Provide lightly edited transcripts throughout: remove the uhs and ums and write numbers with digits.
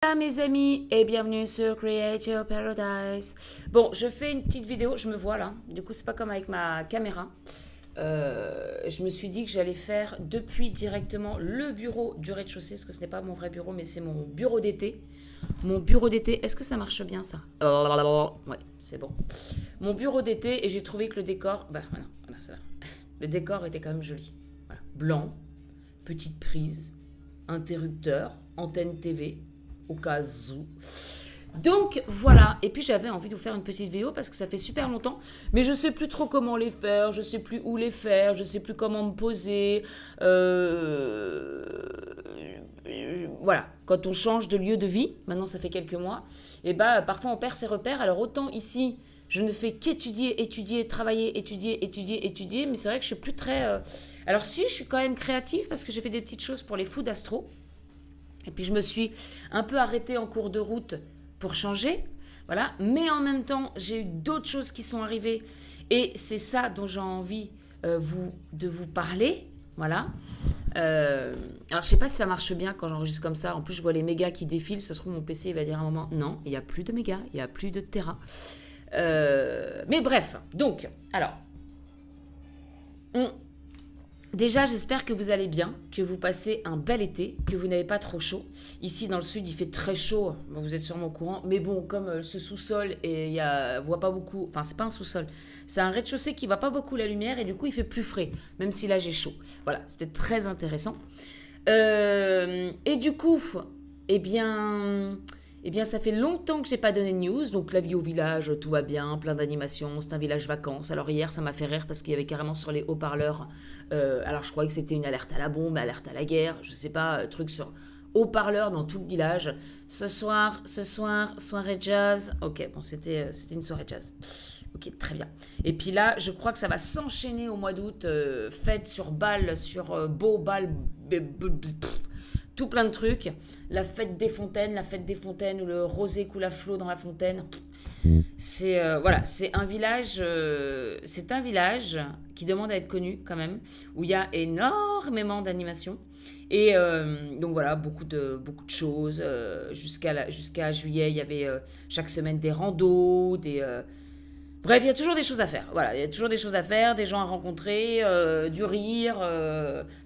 Hola mes amis et bienvenue sur Create Your Paradise. Bon, je fais une petite vidéo, je me vois là, du coup c'est pas comme avec ma caméra. Je me suis dit que j'allais faire depuis directement le bureau du rez-de-chaussée, parce que ce n'est pas mon vrai bureau, mais c'est mon bureau d'été. Mon bureau d'été, est-ce que ça marche bien ça? Ouais, c'est bon. Mon bureau d'été, et j'ai trouvé que le décor, voilà, ça. Le décor était quand même joli. Voilà. Blanc, petite prise, interrupteur, antenne TV, au cas où. Donc voilà, et puis j'avais envie de vous faire une petite vidéo parce que ça fait super longtemps, mais je sais plus trop comment les faire, je sais plus où les faire, je sais plus comment me poser. Voilà, quand on change de lieu de vie, maintenant ça fait quelques mois, et bah parfois on perd ses repères. Alors autant ici, je ne fais qu'étudier, étudier, travailler, étudier, étudier, étudier, mais c'est vrai que je suis plus très. Alors si, je suis quand même créative parce que j'ai fait des petites choses pour les fous d'astro. Et puis je me suis un peu arrêtée en cours de route pour changer, voilà. Mais en même temps, j'ai eu d'autres choses qui sont arrivées et c'est ça dont j'ai envie de vous parler, voilà. Alors je sais pas si ça marche bien quand j'enregistre comme ça. En plus, je vois les mégas qui défilent. Ça se trouve mon PC il va dire à un moment non, il n'y a plus de mégas, il n'y a plus de Tera. Mais bref, donc alors. Déjà, j'espère que vous allez bien, que vous passez un bel été, que vous n'avez pas trop chaud. Ici, dans le sud, il fait très chaud, vous êtes sûrement au courant. Mais bon, comme ce sous-sol, voit pas beaucoup... Enfin, c'est pas un sous-sol, c'est un rez-de-chaussée qui voit pas beaucoup la lumière et du coup, il fait plus frais, même si là, j'ai chaud. Voilà, c'était très intéressant. Et du coup, eh bien, ça fait longtemps que j'ai pas donné de news. Donc la vie au village, tout va bien, plein d'animations, c'est un village vacances. Alors hier, ça m'a fait rire parce qu'il y avait carrément sur les haut-parleurs. Alors je croyais que c'était une alerte à la bombe, alerte à la guerre, je sais pas, truc sur haut-parleurs dans tout le village. Ce soir, soirée jazz. Ok, bon, c'était une soirée jazz. Ok, très bien. Et puis là, je crois que ça va s'enchaîner au mois d'août. Fête sur balle, sur beau bal. Tout plein de trucs. La fête des fontaines où le rosé coule à flot dans la fontaine. C'est voilà, c'est un village qui demande à être connu quand même, où il y a énormément d'animations. Et donc voilà, beaucoup de choses. Jusqu'à juillet, il y avait chaque semaine des randos, bref, il y a toujours des choses à faire. Voilà, il y a toujours des choses à faire, des gens à rencontrer, du rire.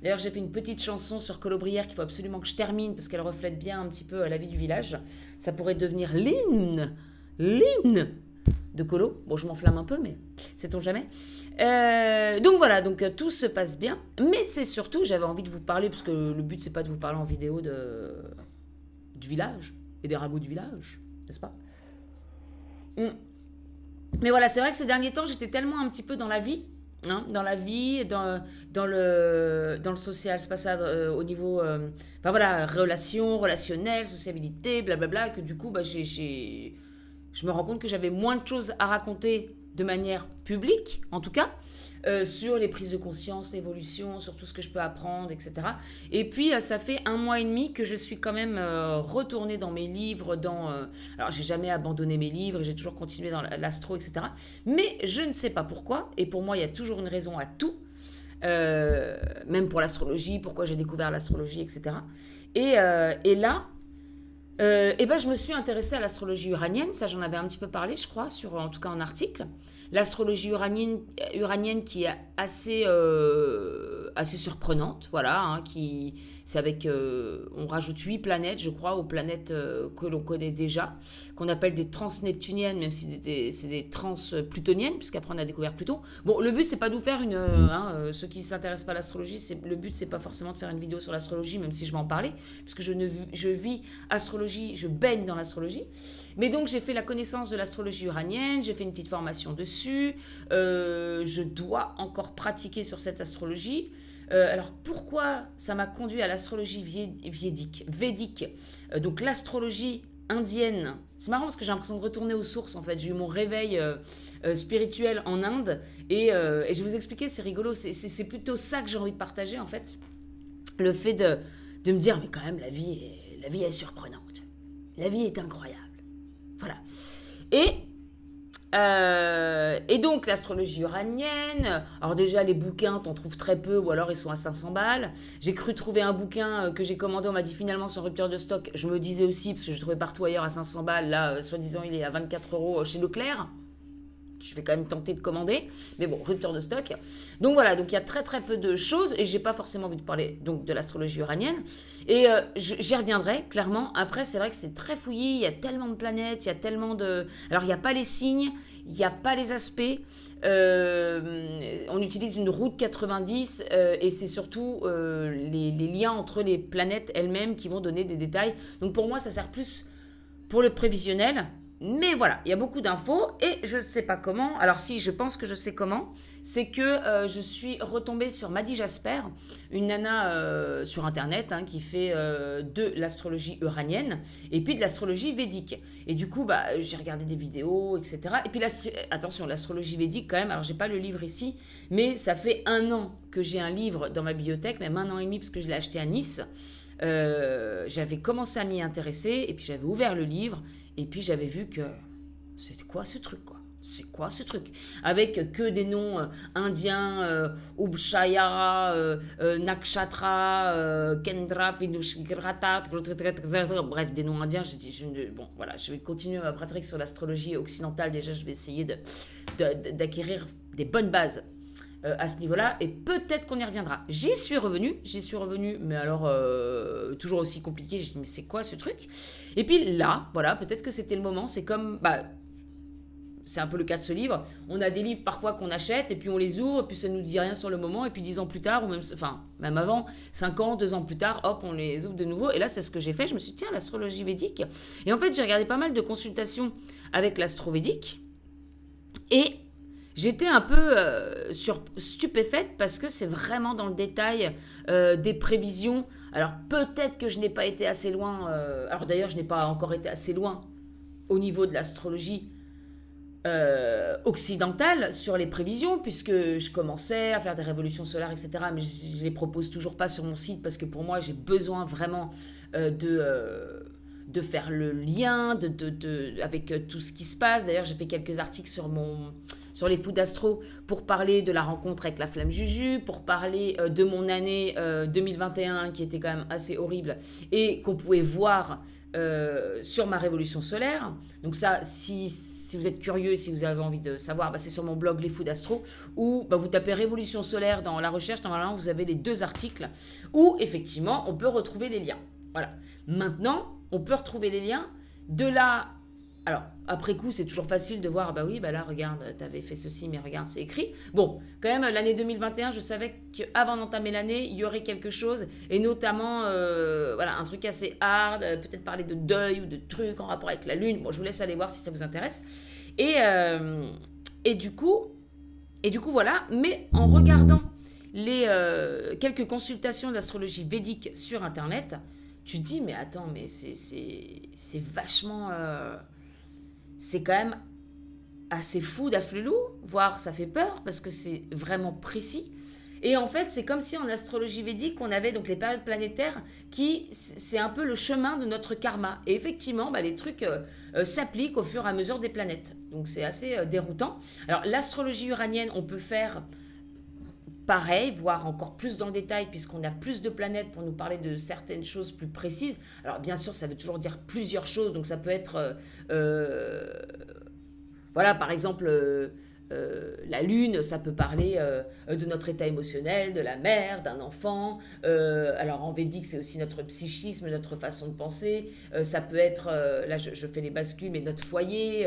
D'ailleurs, j'ai fait une petite chanson sur Colobrière qu'il faut absolument que je termine parce qu'elle reflète bien un petit peu la vie du village. Ça pourrait devenir l'hymne de Colo. Bon, je m'enflamme un peu, mais sait-on jamais. Donc voilà, donc tout se passe bien. Mais c'est surtout, j'avais envie de vous parler, parce que le but, c'est pas de vous parler en vidéo du village et des ragots du village, n'est-ce pas? Mais voilà, c'est vrai que ces derniers temps, j'étais tellement un petit peu dans la vie, hein, dans le social, c'est pas ça, au niveau, enfin voilà, relationnel, sociabilité, blablabla, que du coup, bah, je me rends compte que j'avais moins de choses à raconter de manière publique, en tout cas, sur les prises de conscience, l'évolution, sur tout ce que je peux apprendre, etc. Et puis, ça fait 1 mois et demi que je suis quand même retournée dans mes livres, alors, j'ai jamais abandonné mes livres, et j'ai toujours continué dans l'astro, etc. Mais je ne sais pas pourquoi, et pour moi, il y a toujours une raison à tout, même pour l'astrologie, pourquoi j'ai découvert l'astrologie, etc. Et là, je me suis intéressée à l'astrologie uranienne, ça j'en avais un petit peu parlé, je crois, en tout cas en article. L'astrologie uranienne qui est assez surprenante, voilà, hein, c'est avec, on rajoute 8 planètes, je crois, aux planètes que l'on connaît déjà, qu'on appelle des transneptuniennes, même si c'est des transplutoniennes, puisqu'après on a découvert Pluton. Bon, le but c'est pas de vous faire ceux qui s'intéressent pas à l'astrologie, le but c'est pas forcément de faire une vidéo sur l'astrologie, même si je vais en parler, puisque je vis astrologie, je baigne dans l'astrologie. Mais donc j'ai fait la connaissance de l'astrologie uranienne, j'ai fait une petite formation dessus, je dois encore pratiquer sur cette astrologie. Alors pourquoi ça m'a conduit à l'astrologie védique, donc l'astrologie indienne. C'est marrant parce que j'ai l'impression de retourner aux sources en fait. J'ai eu mon réveil spirituel en Inde et je vais vous expliquer, c'est rigolo, c'est plutôt ça que j'ai envie de partager en fait. Le fait de me dire mais quand même la vie est surprenante, la vie est incroyable, voilà. Et Et donc, l'astrologie uranienne. Alors déjà, les bouquins, t'en trouves très peu ou alors ils sont à 500 balles. J'ai cru trouver un bouquin que j'ai commandé, on m'a dit finalement sans rupture de stock. Je me disais aussi, parce que je trouvais partout ailleurs à 500 balles, là, soi-disant, il est à 24 € chez Leclerc. Je vais quand même tenter de commander, mais bon, rupture de stock. Donc voilà, donc il y a très très peu de choses et j'ai pas forcément envie de parler donc de l'astrologie uranienne. Et j'y reviendrai clairement. Après, c'est vrai que c'est très fouillis, il y a tellement de planètes, il y a tellement de. Alors il n'y a pas les signes, il n'y a pas les aspects. On utilise une route 90 et c'est surtout les liens entre les planètes elles-mêmes qui vont donner des détails. Donc pour moi, ça sert plus pour le prévisionnel. Mais voilà, il y a beaucoup d'infos et je ne sais pas comment. Alors si, je pense que je sais comment. C'est que je suis retombée sur Maddy Jasper, une nana sur Internet qui fait de l'astrologie uranienne et puis de l'astrologie védique. Et du coup, j'ai regardé des vidéos, etc. Et puis, attention, l'astrologie védique quand même, alors j'ai pas le livre ici, mais ça fait 1 an que j'ai un livre dans ma bibliothèque, même 1 an et demi parce que je l'ai acheté à Nice. J'avais commencé à m'y intéresser et puis j'avais ouvert le livre et puis j'avais vu que c'était quoi ce truc quoi, c'est quoi ce truc avec que des noms indiens, Ubshaya, Nakshatra, Kendra, Vinushgrata, bref des noms indiens. Bon voilà, je vais continuer ma pratique sur l'astrologie occidentale. Déjà je vais essayer d'acquérir des bonnes bases à ce niveau-là, et peut-être qu'on y reviendra. J'y suis revenue, mais alors toujours aussi compliqué. J'ai dit, mais c'est quoi ce truc? Et puis là, voilà, peut-être que c'était le moment. C'est comme, c'est un peu le cas de ce livre. On a des livres parfois qu'on achète, et puis on les ouvre, et puis ça ne nous dit rien sur le moment, et puis 10 ans plus tard, ou même avant, 5 ans, 2 ans plus tard, hop, on les ouvre de nouveau. Et là, c'est ce que j'ai fait. Je me suis dit, tiens, l'astrologie védique. Et en fait, j'ai regardé pas mal de consultations avec l'astro-védique, et j'étais un peu stupéfaite parce que c'est vraiment dans le détail des prévisions. Alors peut-être que je n'ai pas été assez loin. Alors d'ailleurs, je n'ai pas encore été assez loin au niveau de l'astrologie occidentale sur les prévisions, puisque je commençais à faire des révolutions solaires, etc. Mais je ne les propose toujours pas sur mon site parce que pour moi, j'ai besoin vraiment de faire le lien avec tout ce qui se passe. D'ailleurs, j'ai fait quelques articles sur les fous d'astro pour parler de la rencontre avec la flamme Juju, pour parler de mon année 2021 qui était quand même assez horrible et qu'on pouvait voir sur ma révolution solaire. Donc ça, si vous êtes curieux, si vous avez envie de savoir, c'est sur mon blog Les Fous d'Astro, où vous tapez révolution solaire dans la recherche, normalement vous avez les 2 articles où effectivement on peut retrouver les liens. Voilà. Maintenant, on peut retrouver les liens de là. Alors, après coup, c'est toujours facile de voir, là, regarde, t'avais fait ceci, mais regarde, c'est écrit. Bon, quand même, l'année 2021, je savais qu'avant d'entamer l'année, il y aurait quelque chose, et notamment, un truc assez hard, peut-être parler de deuil ou de trucs en rapport avec la Lune. Bon, je vous laisse aller voir si ça vous intéresse. Et du coup, voilà. Mais en regardant les quelques consultations d'astrologie védique sur Internet, tu te dis, mais attends, mais c'est vachement... c'est quand même assez fou d'afflelou, voire ça fait peur, parce que c'est vraiment précis. Et en fait, c'est comme si en astrologie védique, on avait donc les périodes planétaires qui, c'est un peu le chemin de notre karma. Et effectivement, les trucs s'appliquent au fur et à mesure des planètes. Donc c'est assez déroutant. Alors l'astrologie uranienne, on peut faire pareil, voire encore plus dans le détail, puisqu'on a plus de planètes pour nous parler de certaines choses plus précises. Alors bien sûr, ça veut toujours dire plusieurs choses, donc ça peut être, par exemple, la Lune, ça peut parler de notre état émotionnel, de la mère, d'un enfant. Alors en védique, c'est aussi notre psychisme, notre façon de penser. Ça peut être, là je fais les bascules, mais notre foyer.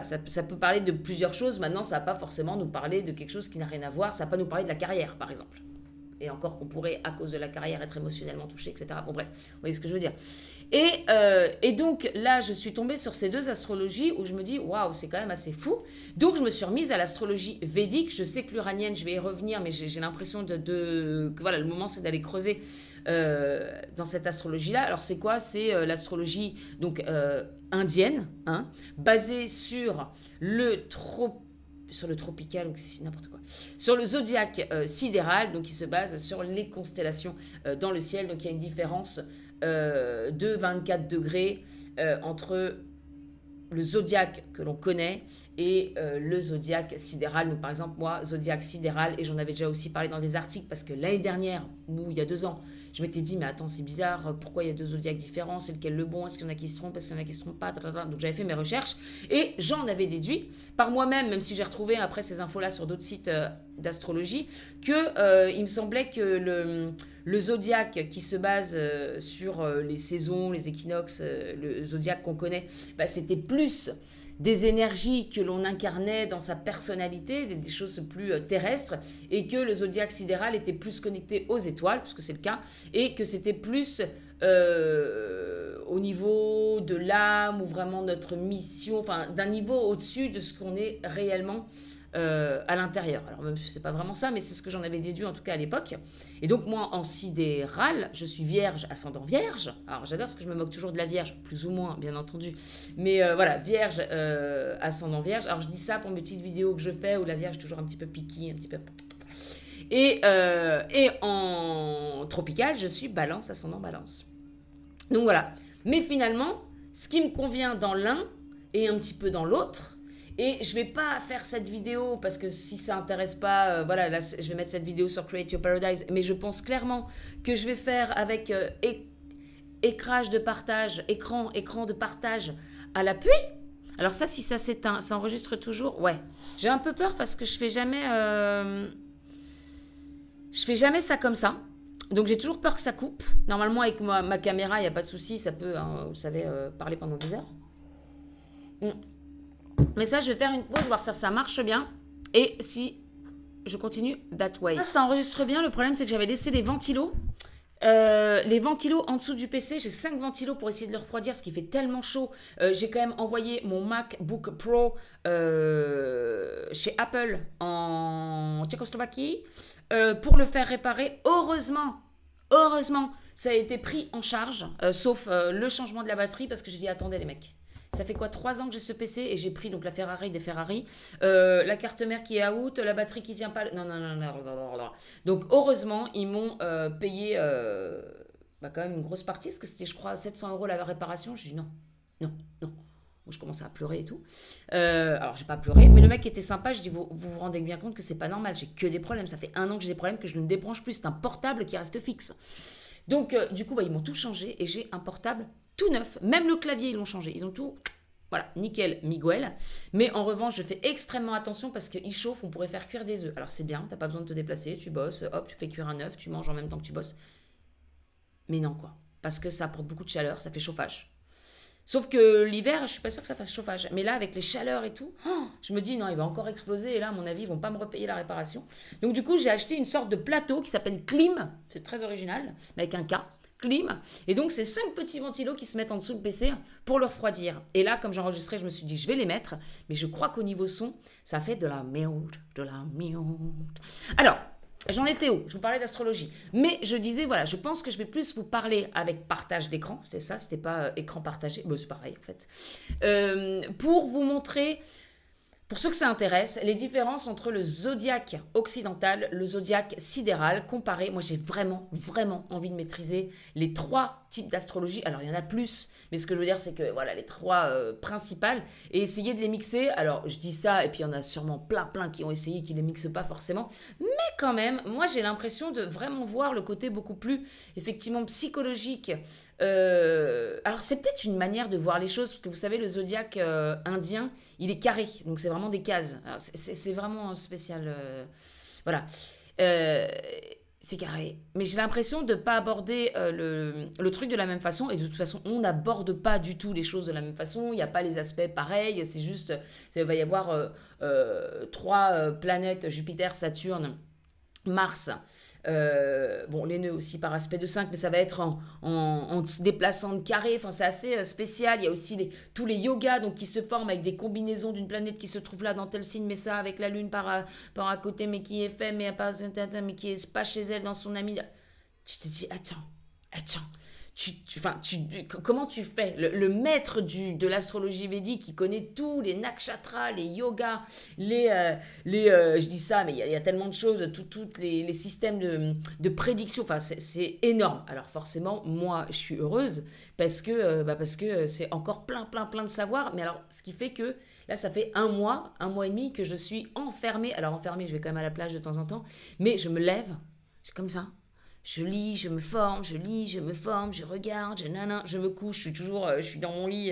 Ça peut parler de plusieurs choses. Maintenant, ça ne va pas forcément nous parler de quelque chose qui n'a rien à voir. Ça ne va pas nous parler de la carrière, par exemple. Et encore qu'on pourrait, à cause de la carrière, être émotionnellement touché, etc. Bon bref, vous voyez ce que je veux dire. Et donc là, je suis tombée sur ces 2 astrologies où je me dis, waouh, c'est quand même assez fou. Donc je me suis remise à l'astrologie védique. Je sais que l'uranienne, je vais y revenir, mais j'ai l'impression que voilà, le moment c'est d'aller creuser dans cette astrologie-là. Alors c'est quoi? C'est l'astrologie donc indienne, basée sur le tropical, ou n'importe quoi, sur le zodiaque sidéral, donc qui se base sur les constellations dans le ciel. Donc il y a une différence de 24 degrés entre le zodiaque que l'on connaît et le zodiaque sidéral. Donc par exemple, moi, zodiaque sidéral, et j'en avais déjà aussi parlé dans des articles, parce que l'année dernière, ou il y a 2 ans, je m'étais dit, mais attends, c'est bizarre, pourquoi il y a 2 zodiaques différents, c'est lequel le bon, est-ce qu'il y en a qui se trompent, est-ce qu'il y en a qui se trompent pas, donc j'avais fait mes recherches, et j'en avais déduit par moi-même, même si j'ai retrouvé après ces infos-là sur d'autres sites d'astrologie, que il me semblait que le zodiaque qui se base sur les saisons, les équinoxes, le zodiaque qu'on connaît, bah, c'était plus des énergies que l'on incarnait dans sa personnalité, des choses plus terrestres, et que le zodiaque sidéral était plus connecté aux étoiles, puisque c'est le cas, et que c'était plus au niveau de l'âme, ou vraiment notre mission, enfin d'un niveau au-dessus de ce qu'on est réellement à l'intérieur. Alors même si c'est pas vraiment ça, mais c'est ce que j'en avais déduit en tout cas à l'époque. Et donc moi en sidéral, je suis vierge, ascendant vierge. Alors j'adore parce que je me moque toujours de la vierge, plus ou moins bien entendu. Mais voilà, vierge, ascendant vierge. Alors je dis ça pour mes petites vidéos que je fais où la vierge est toujours un petit peu piquée, un petit peu... Et en tropical, je suis balance, ascendant balance. Donc voilà. Mais finalement, ce qui me convient dans l'un et un petit peu dans l'autre. Et je vais pas faire cette vidéo parce que si ça intéresse pas, voilà, là je vais mettre cette vidéo sur Create Your Paradise. Mais je pense clairement que je vais faire avec écrage de partage, écran de partage à l'appui. Alors ça, si ça s'éteint, ça enregistre toujours. Ouais. J'ai un peu peur parce que je fais jamais ça comme ça. Donc j'ai toujours peur que ça coupe. Normalement avec ma caméra, il n'y a pas de souci, ça peut, hein, vous savez, parler pendant des heures. Mais ça, je vais faire une pause, voir si ça marche bien. Et si je continue that way. Ça enregistre bien. Le problème, c'est que j'avais laissé les ventilos. Les ventilos en dessous du PC. J'ai 5 ventilos pour essayer de le refroidir, ce qui fait tellement chaud. J'ai quand même envoyé mon MacBook Pro chez Apple en Tchécoslovaquie pour le faire réparer. Heureusement, ça a été pris en charge, sauf le changement de la batterie, parce que j'ai dit, attendez les mecs. Ça fait quoi, 3 ans que j'ai ce PC et j'ai pris donc la Ferrari des Ferrari, la carte mère qui est out, la batterie qui tient pas. Non. Donc heureusement, ils m'ont payé quand même une grosse partie, parce que c'était, je crois, 700 € la réparation. Je dis non. Moi, je commençais à pleurer et tout. Alors, j'ai pas pleuré, mais le mec était sympa. Je dis, vous rendez bien compte que c'est pas normal, j'ai que des problèmes. Ça fait 1 an que j'ai des problèmes, que je ne débranche plus. C'est un portable qui reste fixe. Donc, du coup, ils m'ont tout changé et j'ai un portable tout neuf. Même le clavier, ils l'ont changé. Ils ont tout, voilà, nickel, Miguel. Mais en revanche, je fais extrêmement attention parce qu'il chauffe, on pourrait faire cuire des œufs. Alors, c'est bien, t'as pas besoin de te déplacer, tu bosses, hop, tu fais cuire un œuf, tu manges en même temps que tu bosses. Mais non, quoi. Parce que ça apporte beaucoup de chaleur, ça fait chauffage. Sauf que l'hiver, je suis pas sûre que ça fasse chauffage. Mais là, avec les chaleurs et tout, je me dis non, il va encore exploser. Et là, à mon avis, ils vont pas me repayer la réparation. Donc du coup, j'ai acheté une sorte de plateau qui s'appelle Klim. C'est très original, mais avec un K. Klim. Et donc, c'est 5 petits ventilos qui se mettent en dessous le PC pour le refroidir. Et là, comme j'enregistrais, je me suis dit, je vais les mettre. Mais je crois qu'au niveau son, ça fait de la merde. Alors, j'en étais où? Je vous parlais d'astrologie. Mais je disais, voilà, je pense que je vais plus vous parler avec partage d'écran. C'était ça, c'était pas écran partagé. Bon, c'est pareil, en fait. Pour vous montrer, pour ceux que ça intéresse, les différences entre le zodiaque occidental, le zodiaque sidéral, comparé. Moi, j'ai vraiment envie de maîtriser les 3 types d'astrologie. Alors, il y en a plus, mais ce que je veux dire, c'est que voilà, les 3 principales, et essayer de les mixer. Alors, je dis ça, et puis il y en a sûrement plein qui ont essayé, qui ne les mixent pas forcément. Mais quand même, moi, j'ai l'impression de vraiment voir le côté beaucoup plus, effectivement, psychologique. Alors, c'est peut-être une manière de voir les choses, parce que vous savez, le zodiaque indien, il est carré, donc c'est vraiment des cases. C'est vraiment spécial. Voilà. C'est carré. Mais j'ai l'impression de ne pas aborder le truc de la même façon. Et de toute façon, on n'aborde pas du tout les choses de la même façon. Il n'y a pas les aspects pareils. C'est juste, il va y avoir 3 planètes, Jupiter, Saturne, Mars. Bon, les nœuds aussi par aspect de 5, mais ça va être en se déplaçant de carré. Enfin, c'est assez spécial. Il y a aussi tous les yogas donc, qui se forment avec des combinaisons d'une planète qui se trouve là dans tel signe, mais ça avec la lune par à côté, mais qui est fait, mais qui est pas chez elle dans son ami. Tu te dis, attends. comment tu fais le maître de l'astrologie védique qui connaît tous les nakshatras, les yogas, je dis ça, mais il y a tellement de choses, tous les systèmes de prédiction, enfin, c'est énorme. Alors forcément, moi, je suis heureuse parce que c'est encore plein de savoir. Mais alors, ce qui fait que là, ça fait un mois et demi que je suis enfermée. Alors, enfermée, je vais quand même à la plage de temps en temps, mais je me lève, comme ça. Je lis, je me forme, je lis, je me forme, je regarde, je me couche, je suis dans mon lit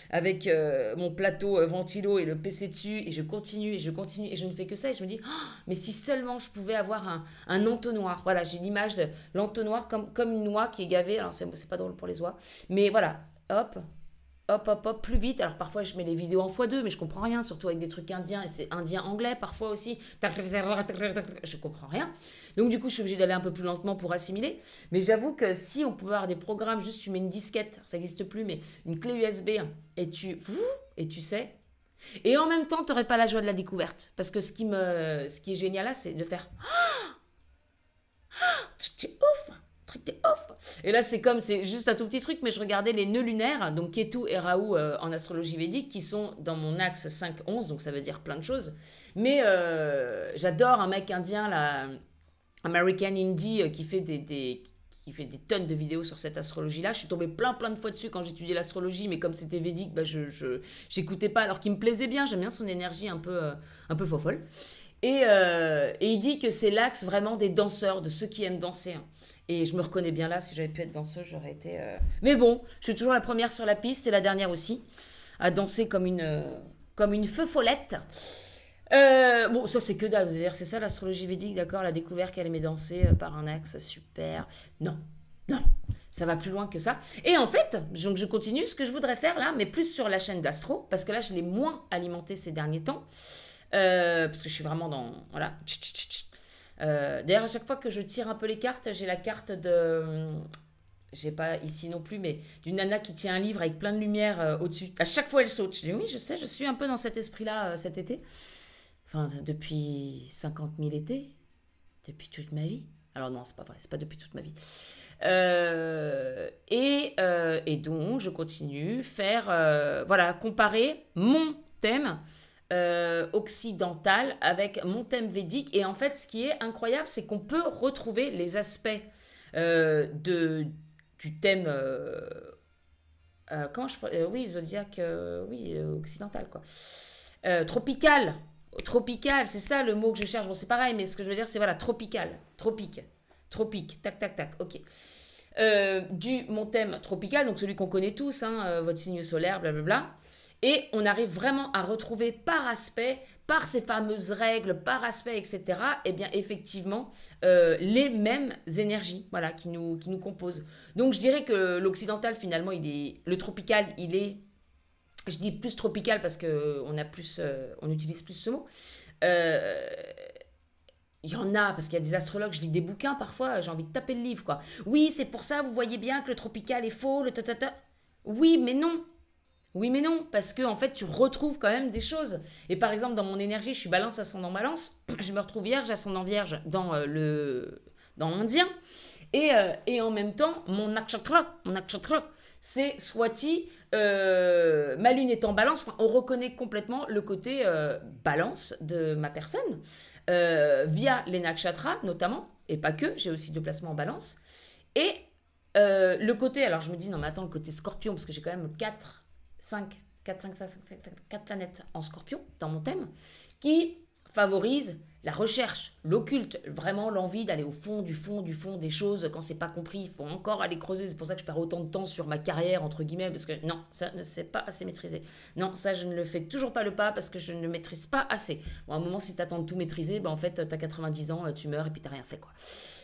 avec mon plateau ventilo et le PC dessus, et je continue, et je ne fais que ça, et je me dis, oh, mais si seulement je pouvais avoir un entonnoir. Voilà, j'ai l'image de l'entonnoir comme une oie qui est gavée, alors c'est pas drôle pour les oies, mais voilà, hop, hop, plus vite. Alors parfois je mets les vidéos en x2, mais je comprends rien, surtout avec des trucs indiens, et c'est indien-anglais parfois aussi. Je comprends rien. Donc du coup, je suis obligée d'aller un peu plus lentement pour assimiler. Mais j'avoue que si on pouvait avoir des programmes, juste tu mets une disquette, ça n'existe plus, mais une clé USB, et tu sais. Et en même temps, tu n'aurais pas la joie de la découverte. Parce que ce qui est génial là, c'est de faire... C'est ouf! Off. Et là, c'est juste un tout petit truc, mais je regardais les nœuds lunaires, donc Ketu et Rahu en astrologie védique, qui sont dans mon axe 5-11, donc ça veut dire plein de choses. Mais j'adore un mec indien, là, American Indie, qui fait qui fait des tonnes de vidéos sur cette astrologie-là. Je suis tombée plein de fois dessus quand j'étudiais l'astrologie, mais comme c'était védique, je j'écoutais pas, alors qu'il me plaisait bien. J'aime bien son énergie un peu fofolle. Et il dit que c'est l'axe vraiment des danseurs, de ceux qui aiment danser. Et je me reconnais bien là, si j'avais pu être danseuse, j'aurais été... Mais bon, je suis toujours la première sur la piste et la dernière aussi, à danser comme une feu follette. Bon, ça c'est que dalle, vous allez dire, c'est ça l'astrologie védique, d'accord, la découverte qu'elle aimait danser par un axe, super. Non, ça va plus loin que ça. Et en fait, donc je continue ce que je voudrais faire là, mais plus sur la chaîne d'astro, parce que là je l'ai moins alimentée ces derniers temps, parce que je suis vraiment dans... Voilà. D'ailleurs, à chaque fois que je tire un peu les cartes, j'ai la carte de... J'ai pas ici non plus, mais d'une nana qui tient un livre avec plein de lumière au-dessus. À chaque fois, elle saute. Je dis oui, je sais, je suis un peu dans cet esprit-là cet été. Enfin, depuis 50 000 étés. Depuis toute ma vie. Alors non, c'est pas vrai, c'est pas depuis toute ma vie. Et donc, je continue faire... voilà, comparer mon thème occidental avec mon thème védique. Et en fait, ce qui est incroyable, c'est qu'on peut retrouver les aspects du thème oui, zodiaque, oui, occidental, quoi. Tropical, c'est ça le mot que je cherche. Bon, c'est pareil, mais ce que je veux dire, c'est voilà, tropique, tac, ok. Mon thème tropical, donc celui qu'on connaît tous, votre signe solaire, blablabla. Et on arrive vraiment à retrouver par aspect, par ces fameuses règles, par aspect, etc., eh bien, effectivement, les mêmes énergies, voilà, qui nous composent. Donc, je dirais que l'occidental, finalement, le tropical, je dis plus tropical parce qu'on on utilise plus ce mot. Il y en a, parce qu'il y a des astrologues, je lis des bouquins parfois, j'ai envie de taper le livre, quoi. Oui, c'est pour ça, vous voyez bien que le tropical est faux, le tatata. Oui, mais non. Oui, mais non, parce que en fait, tu retrouves quand même des choses. Et par exemple, dans mon énergie, je suis balance, ascendant balance. Je me retrouve vierge, ascendant vierge dans l'Indien. Et en même temps, mon nakshatra, c'est Swati, ma lune est en balance. Enfin, on reconnaît complètement le côté balance de ma personne via les nakshatras notamment, et pas que, j'ai aussi 2 placements en balance. Et le côté, alors je me dis, non mais attends, le côté scorpion, parce que j'ai quand même 4 planètes en scorpion dans mon thème, qui favorisent la recherche, l'occulte, vraiment l'envie d'aller au fond des choses. Quand c'est pas compris, il faut encore aller creuser. C'est pour ça que je perds autant de temps sur ma carrière, entre guillemets, parce que non, ça ne c'est pas assez maîtrisé. Non, ça je ne le fais toujours pas le pas parce que je ne maîtrise pas assez. Bon, à un moment, si t'attends de tout maîtriser, en fait, t'as 90 ans, tu meurs et puis t'as rien fait, quoi.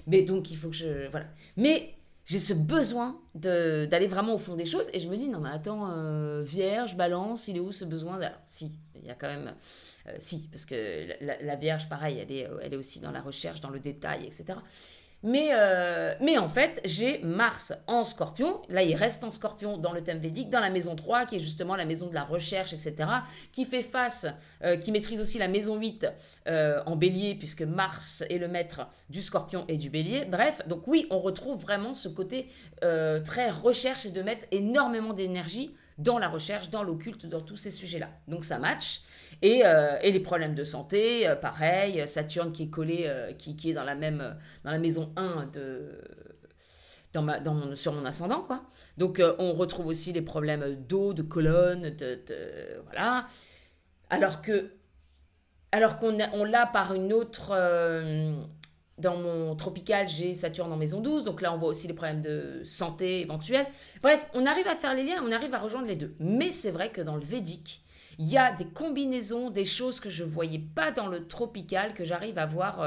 Mais donc, il faut que voilà. Mais j'ai ce besoin d'aller vraiment au fond des choses et je me dis, non mais attends, vierge, balance, il est où ce besoin? Alors si, il y a quand même... si, parce que la vierge, pareil, elle est aussi dans la recherche, dans le détail, etc. Mais en fait, j'ai Mars en Scorpion. Là, il reste en Scorpion dans le thème védique, dans la maison 3, qui est justement la maison de la recherche, etc. Qui fait face, qui maîtrise aussi la maison 8 en bélier, puisque Mars est le maître du Scorpion et du bélier. Bref, donc oui, on retrouve vraiment ce côté très recherche et de mettre énormément d'énergie dans la recherche, dans l'occulte, dans tous ces sujets-là. Donc ça match. Et les problèmes de santé, pareil, Saturne qui est collé, qui est dans la maison 1 sur mon ascendant, quoi. Donc on retrouve aussi les problèmes d'eau, de colonne, voilà. Alors qu'on l'a par une autre... dans mon tropical, j'ai Saturne en maison 12, donc là on voit aussi les problèmes de santé éventuels. Bref, on arrive à faire les liens, on arrive à rejoindre les deux. Mais c'est vrai que dans le védique, il y a des combinaisons, des choses que je ne voyais pas dans le tropical, que j'arrive à voir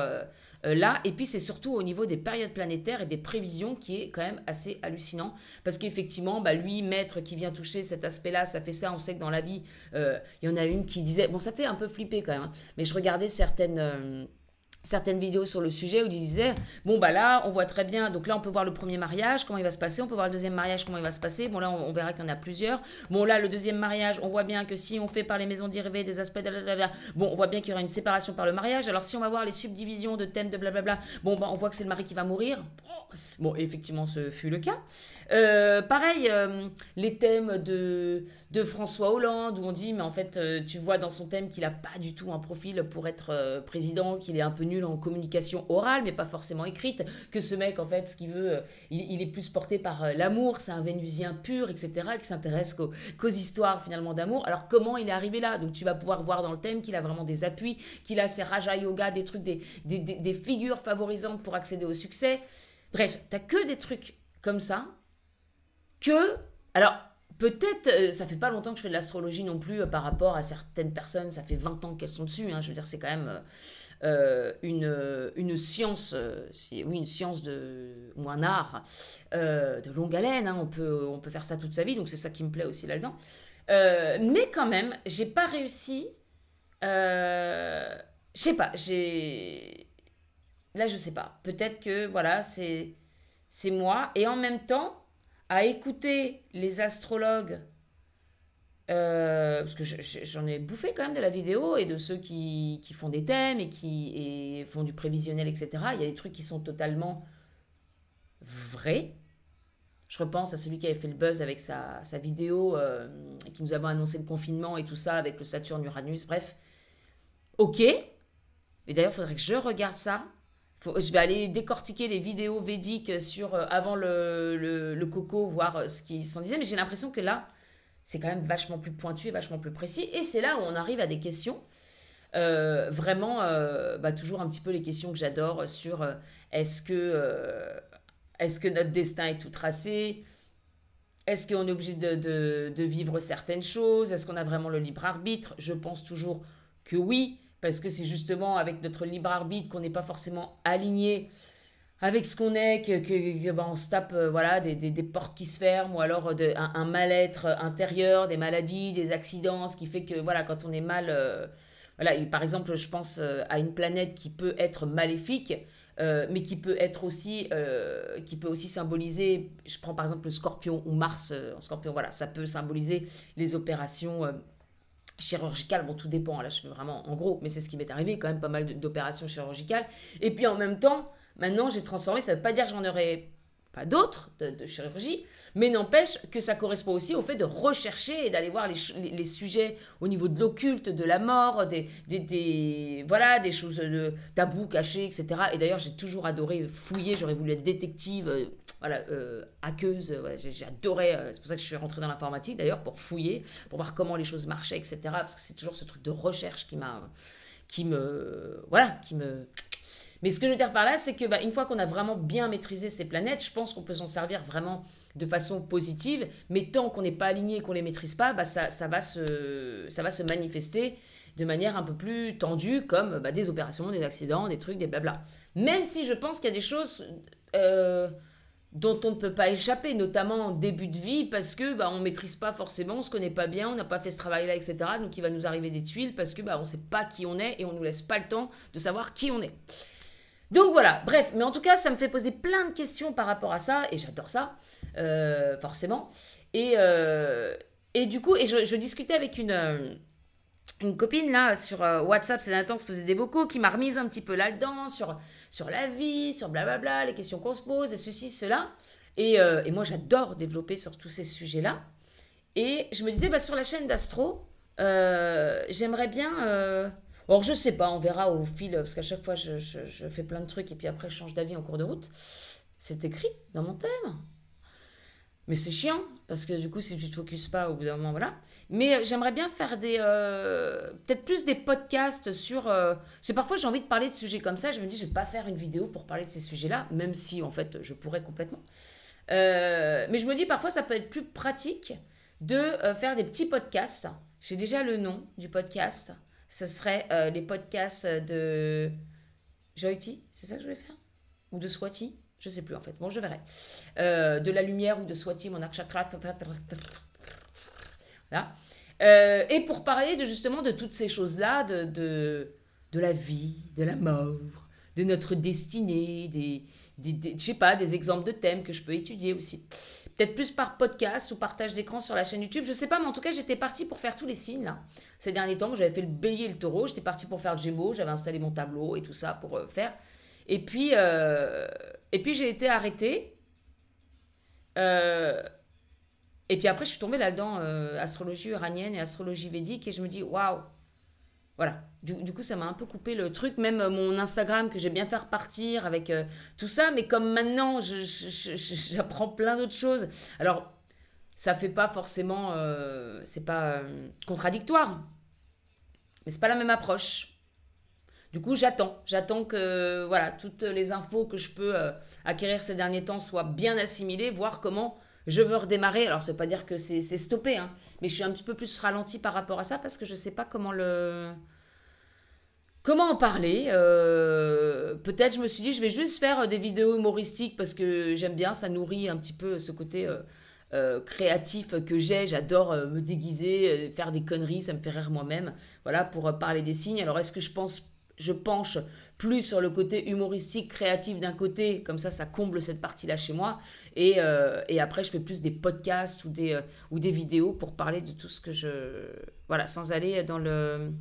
là. Et puis c'est surtout au niveau des périodes planétaires et des prévisions qui est quand même assez hallucinant. Parce qu'effectivement, lui, maître qui vient toucher cet aspect-là, ça fait ça. On sait que dans la vie, il y en a une qui disait... Bon, ça fait un peu flipper quand même, hein, mais je regardais certaines vidéos sur le sujet où ils disaient, bon là on voit très bien, donc là on peut voir le premier mariage, comment il va se passer, on peut voir le deuxième mariage, comment il va se passer, bon là on verra qu'il y en a plusieurs, bon là le deuxième mariage, on voit bien que si on fait par les maisons dérivées des aspects, bon on voit bien qu'il y aura une séparation par le mariage, alors si on va voir les subdivisions de thèmes de blablabla, bon on voit que c'est le mari qui va mourir, bon effectivement ce fut le cas. Pareil, les thèmes de François Hollande, où on dit, mais en fait, tu vois dans son thème qu'il n'a pas du tout un profil pour être président, qu'il est un peu nul en communication orale, mais pas forcément écrite, que ce mec, en fait, ce qu'il veut, il est plus porté par l'amour, c'est un Vénusien pur, etc., qui s'intéresse qu'aux histoires, finalement, d'amour. Alors, comment il est arrivé là? Donc, tu vas pouvoir voir dans le thème qu'il a vraiment des appuis, qu'il a ses Raja Yoga, des trucs, des figures favorisantes pour accéder au succès. Bref, t'as que des trucs comme ça, alors, peut-être, ça fait pas longtemps que je fais de l'astrologie non plus par rapport à certaines personnes, ça fait 20 ans qu'elles sont dessus, hein, je veux dire, c'est quand même une science, oui, une science ou un art de longue haleine, hein, on peut faire ça toute sa vie, donc c'est ça qui me plaît aussi là-dedans. Mais quand même, j'ai pas réussi, je sais pas, là je sais pas, peut-être que voilà, c'est moi, et en même temps, à écouter les astrologues, parce que j'en ai bouffé quand même de la vidéo et de ceux qui font des thèmes et qui font du prévisionnel, etc. Il y a des trucs qui sont totalement vrais. Je repense à celui qui avait fait le buzz avec sa vidéo, qui nous avait annoncé le confinement et tout ça, avec le Saturne-Uranus, bref. Ok, et d'ailleurs, il faudrait que je regarde ça. Je vais aller décortiquer les vidéos védiques sur avant le coco, voir ce qu'ils s'en disaient. Mais j'ai l'impression que là, c'est quand même vachement plus pointu et vachement plus précis. Et c'est là où on arrive à des questions. Vraiment, toujours un petit peu les questions que j'adore sur est-ce que notre destin est tout tracé? Est-ce qu'on est obligé de vivre certaines choses? Est-ce qu'on a vraiment le libre arbitre? Je pense toujours que oui. Parce que c'est justement avec notre libre arbitre qu'on n'est pas forcément aligné avec ce qu'on est, on se tape voilà, des portes qui se ferment, ou alors un mal-être intérieur, des maladies, des accidents, ce qui fait que voilà, quand on est mal... voilà, par exemple, je pense à une planète qui peut être maléfique, mais qui peut aussi symboliser, je prends par exemple le Scorpion ou Mars en Scorpion, voilà, ça peut symboliser les opérations... chirurgicales, bon tout dépend, là je fais vraiment en gros, mais c'est ce qui m'est arrivé, quand même pas mal d'opérations chirurgicales, et puis en même temps, maintenant j'ai transformé, ça veut pas dire que j'en aurai pas d'autres de chirurgie, mais n'empêche que ça correspond aussi au fait de rechercher et d'aller voir les sujets au niveau de l'occulte, de la mort, voilà, des choses de tabous cachés, etc. Et d'ailleurs j'ai toujours adoré fouiller, j'aurais voulu être détective, voilà, hackeuse, voilà, j'ai adoré, c'est pour ça que je suis rentrée dans l'informatique d'ailleurs, pour fouiller, pour voir comment les choses marchaient, etc. Parce que c'est toujours ce truc de recherche qui me... Mais ce que je veux dire par là, c'est que une fois qu'on a vraiment bien maîtrisé ces planètes, je pense qu'on peut s'en servir vraiment de façon positive, mais tant qu'on n'est pas aligné et qu'on ne les maîtrise pas, ça va se manifester de manière un peu plus tendue, comme des opérations, des accidents, des trucs, des blabla. Même si je pense qu'il y a des choses dont on ne peut pas échapper, notamment en début de vie, parce que on ne maîtrise pas forcément, on ne se connaît pas bien, on n'a pas fait ce travail-là, etc. Donc il va nous arriver des tuiles parce que on ne sait pas qui on est et on ne nous laisse pas le temps de savoir qui on est. Donc voilà, bref, mais en tout cas, ça me fait poser plein de questions par rapport à ça, et j'adore ça, forcément. Et, euh, et du coup, je discutais avec une copine là sur WhatsApp ces derniers temps, se faisait des vocaux, qui m'a remise un petit peu là-dedans, sur la vie, sur blablabla, les questions qu'on se pose, et ceci, cela. Et moi, j'adore développer sur tous ces sujets-là. Et je me disais, bah, sur la chaîne d'Astro, j'aimerais bien. Alors, je sais pas, on verra au fil, parce qu'à chaque fois, je fais plein de trucs et puis après, je change d'avis en cours de route. C'est écrit dans mon thème. Mais c'est chiant, parce que du coup, si tu te focuses pas, au bout d'un moment, voilà. Mais j'aimerais bien faire peut-être plus des podcasts sur. C'est parfois, j'ai envie de parler de sujets comme ça. Je me dis, je vais pas faire une vidéo pour parler de ces sujets-là, même si, en fait, je pourrais complètement. Mais je me dis, parfois, ça peut être plus pratique de faire des petits podcasts. J'ai déjà le nom du podcast. Ce serait les podcasts de Joyti, c'est ça que je vais faire? Ou de Swati? Je sais plus en fait. Bon, je verrai. De la lumière ou de Swati, mon nakshatra. Voilà. Et pour parler de justement de toutes ces choses-là, de la vie, de la mort, de notre destinée, je sais pas, des exemples de thèmes que je peux étudier aussi. Peut-être plus par podcast ou partage d'écran sur la chaîne YouTube, je sais pas, mais en tout cas, j'étais partie pour faire tous les signes là. Ces derniers temps, j'avais fait le bélier et le taureau, j'étais partie pour faire le gémeaux, j'avais installé mon tableau et tout ça pour faire. Et puis, euh, et puis j'ai été arrêtée. Euh, et puis après, je suis tombée là-dedans, astrologie uranienne et astrologie védique, et je me dis, waouh, voilà. Du coup, ça m'a un peu coupé le truc. Même mon Instagram que j'ai bien fait repartir avec tout ça. Mais comme maintenant, j'apprends plein d'autres choses. Alors, ça fait pas forcément. C'est pas contradictoire. Mais c'est pas la même approche. Du coup, j'attends. J'attends que voilà, toutes les infos que je peux acquérir ces derniers temps soient bien assimilées, voir comment je veux redémarrer. Alors, ça veut pas dire que c'est stoppé, hein, mais je suis un petit peu plus ralenti par rapport à ça parce que je sais pas comment en parler. Peut-être je me suis dit je vais juste faire des vidéos humoristiques parce que j'aime bien, ça nourrit un petit peu ce côté créatif que j'ai. J'adore me déguiser, faire des conneries, ça me fait rire moi-même. Voilà, pour parler des signes. Alors est-ce que je penche plus sur le côté humoristique, créatif d'un côté, comme ça comble cette partie-là chez moi. Et après, je fais plus des podcasts ou des vidéos pour parler de tout ce que je... Voilà, sans aller dans le...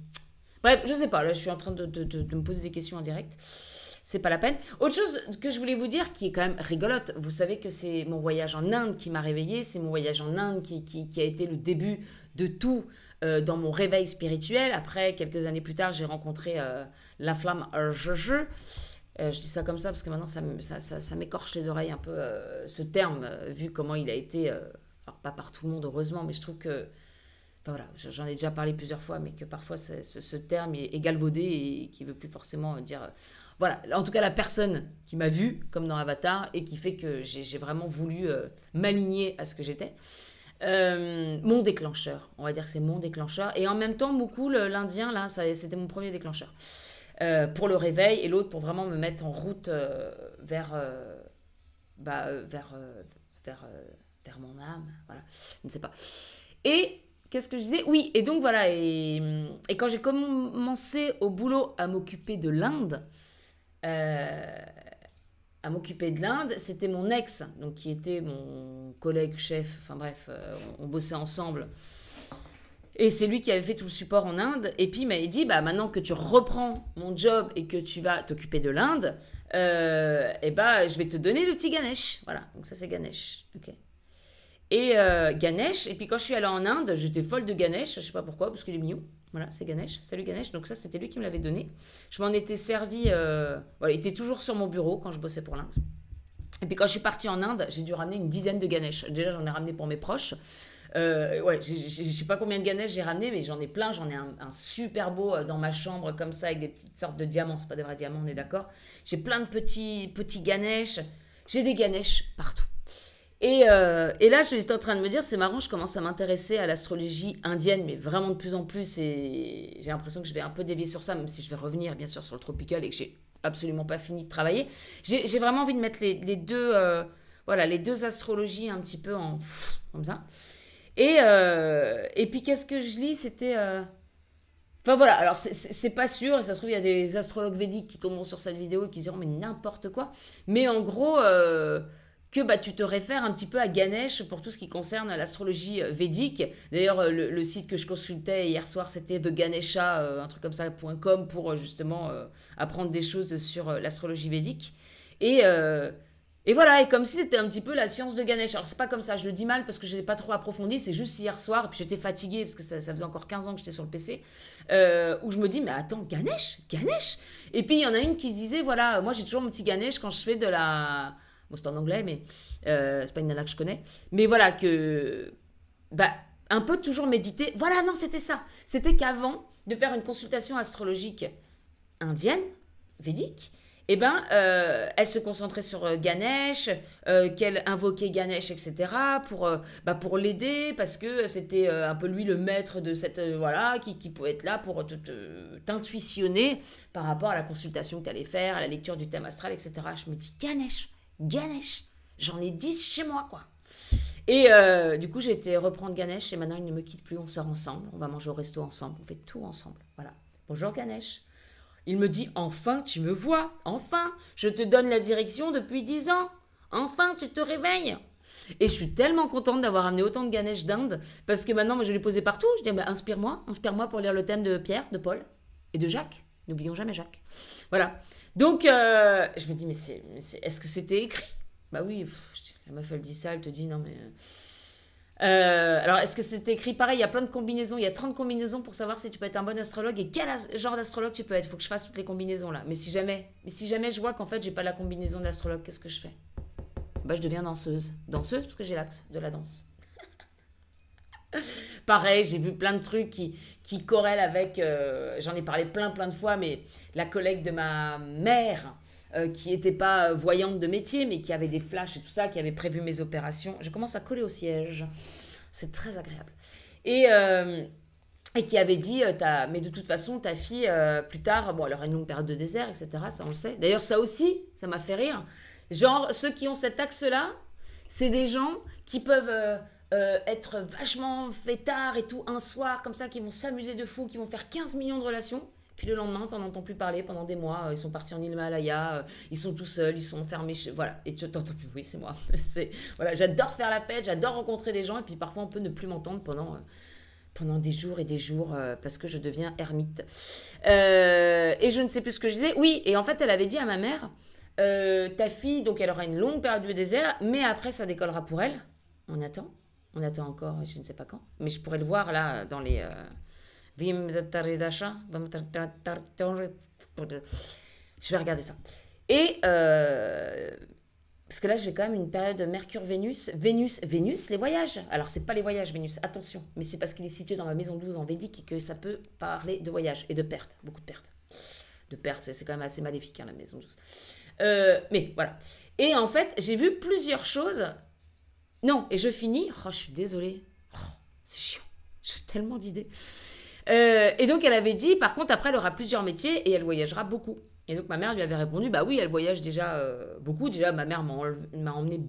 Bref, je sais pas, là je suis en train de me poser des questions en direct. C'est pas la peine. Autre chose que je voulais vous dire qui est quand même rigolote, vous savez que c'est mon voyage en Inde qui m'a réveillée, c'est mon voyage en Inde qui a été le début de tout dans mon réveil spirituel. Après, quelques années plus tard, j'ai rencontré la flamme Jeje. Je dis ça comme ça parce que maintenant ça m'écorche les oreilles un peu ce terme, vu comment il a été, alors pas par tout le monde heureusement, mais je trouve que enfin, voilà, j'en ai déjà parlé plusieurs fois, mais que parfois ce terme est galvaudé et qui ne veut plus forcément dire... Voilà, en tout cas la personne qui m'a vu comme dans Avatar et qui fait que j'ai vraiment voulu m'aligner à ce que j'étais. Mon déclencheur, on va dire que c'est mon déclencheur. Et en même temps, Mukul, l'Indien, là, c'était mon premier déclencheur. Pour le réveil et l'autre pour vraiment me mettre en route bah, vers mon âme. Voilà, je ne sais pas. Et qu'est-ce que je disais? Oui, et donc voilà, et quand j'ai commencé au boulot euh, c'était mon ex, donc qui était mon collègue, chef, enfin bref, on bossait ensemble. Et c'est lui qui avait fait tout le support en Inde. Et puis il m'avait dit, bah maintenant que tu reprends mon job et que tu vas t'occuper de l'Inde, et bah je vais te donner le petit Ganesh. Voilà, donc ça c'est Ganesh. Ok. Et Ganesh, et puis quand je suis allée en Inde, j'étais folle de Ganesh, je sais pas pourquoi, parce qu'il est mignon. Voilà, c'est Ganesh. Salut Ganesh. Donc ça, c'était lui qui me l'avait donné. Je m'en étais servi. Voilà, il était toujours sur mon bureau quand je bossais pour l'Inde. Et puis quand je suis partie en Inde, j'ai dû ramener une dizaine de Ganesh. Déjà, j'en ai ramené pour mes proches. Ouais, je sais pas combien de Ganesh j'ai ramené, mais j'en ai plein. J'en ai un super beau dans ma chambre, comme ça, avec des petites sortes de diamants. C'est pas des vrais diamants, on est d'accord. J'ai plein de petits Ganesh. J'ai des Ganesh partout. Et là, j'étais en train de me dire, c'est marrant, je commence à m'intéresser à l'astrologie indienne, mais vraiment de plus en plus. Et j'ai l'impression que je vais un peu dévier sur ça, même si je vais revenir, bien sûr, sur le tropical et que j'ai absolument pas fini de travailler. J'ai vraiment envie de mettre les deux, voilà, les deux astrologies un petit peu comme ça. Et puis, qu'est-ce que je lis? C'était Enfin voilà, alors c'est pas sûr, et ça se trouve, il y a des astrologues védiques qui tomberont sur cette vidéo et qui diront mais n'importe quoi. Mais en gros, que bah, tu te réfères un petit peu à Ganesh pour tout ce qui concerne l'astrologie védique. D'ailleurs, le site que je consultais hier soir, c'était de Ganesha, un truc comme ça, .com, pour justement apprendre des choses sur l'astrologie védique. Et, et voilà, et comme si c'était un petit peu la science de Ganesh. Alors c'est pas comme ça, je le dis mal parce que je n'ai pas trop approfondi, c'est juste hier soir, et puis j'étais fatiguée parce que ça faisait encore 15 ans que j'étais sur le PC, où je me dis, mais attends, Ganesh, Ganesh. Et puis il y en a une qui disait, voilà, moi j'ai toujours mon petit Ganesh quand je fais de la... Bon, c'est en anglais, mais c'est pas une nana que je connais. Mais voilà, que... Bah, un peu toujours méditer. Voilà, non, c'était ça. C'était qu'avant de faire une consultation astrologique indienne, védique, eh ben, elle se concentrait sur Ganesh, qu'elle invoquait Ganesh, etc., bah, pour l'aider, parce que c'était un peu lui le maître de cette... voilà, qui pouvait être là pour t'intuitionner par rapport à la consultation que tu allais faire, à la lecture du thème astral, etc. Je me dis, Ganesh, Ganesh, j'en ai 10 chez moi, quoi. Et du coup, j'ai été reprendre Ganesh, et maintenant, il ne me quitte plus, on sort ensemble, on va manger au resto ensemble, on fait tout ensemble, voilà. Bonjour Ganesh. Il me dit, enfin tu me vois, enfin, je te donne la direction depuis 10 ans, enfin tu te réveilles. Et je suis tellement contente d'avoir amené autant de Ganesh d'Inde, parce que maintenant, moi, je l'ai posé partout. Je dis, bah, inspire-moi pour lire le thème de Pierre, de Paul et de Jacques. N'oublions jamais Jacques. Voilà. Donc, je me dis, mais est-ce que c'était écrit? Bah oui, la meuf, elle dit ça, elle te dit, non mais... alors, est-ce que c'est écrit pareil? Il y a plein de combinaisons, il y a 30 combinaisons pour savoir si tu peux être un bon astrologue et quel genre d'astrologue tu peux être. Il faut que je fasse toutes les combinaisons là. Mais si jamais je vois qu'en fait j'ai pas la combinaison d'astrologue, qu'est-ce que je fais? Bah, je deviens danseuse. Danseuse parce que j'ai l'axe de la danse. Pareil, j'ai vu plein de trucs qui corrèlent avec. J'en ai parlé plein de fois, mais la collègue de ma mère. Qui n'était pas voyante de métier, mais qui avait des flashs et tout ça, qui avait prévu mes opérations. Je commence à coller au siège. C'est très agréable. Et qui avait dit, mais de toute façon, ta fille, plus tard, bon, elle aura une longue période de désert, etc. Ça, on le sait. D'ailleurs, ça aussi, ça m'a fait rire. Genre, ceux qui ont cet axe-là, c'est des gens qui peuvent être vachement fêtards et tout, un soir, comme ça, qui vont s'amuser de fou, qui vont faire 15 millions de relations. Puis le lendemain, t'en entends plus parler pendant des mois. Ils sont partis en Himalaya, ils sont tout seuls, ils sont enfermés. Voilà, et tu t'entends plus. Oui, c'est moi. Voilà, j'adore faire la fête, j'adore rencontrer des gens, et puis parfois on peut ne plus m'entendre pendant des jours et des jours parce que je deviens ermite. Et je ne sais plus ce que je disais. Oui, et en fait, elle avait dit à ma mère, ta fille, donc elle aura une longue période de désert, mais après ça décollera pour elle. On attend encore, je ne sais pas quand, mais je pourrais le voir là dans les. Je vais regarder ça. Et parce que là, je vais quand même une période de Mercure-Vénus. Vénus, les voyages. Alors, c'est pas les voyages, Vénus, attention. Mais c'est parce qu'il est situé dans ma maison 12 en Védique et que ça peut parler de voyages et de pertes. Beaucoup de pertes. De pertes, c'est quand même assez maléfique, hein, la maison 12. Mais voilà. Et en fait, j'ai vu plusieurs choses. Non, et je finis. Oh, je suis désolée. Oh, c'est chiant. J'ai tellement d'idées. Et donc, elle avait dit, par contre, après, elle aura plusieurs métiers et elle voyagera beaucoup. Et donc, ma mère lui avait répondu, bah oui, elle voyage déjà beaucoup. Déjà, ma mère m'a emmené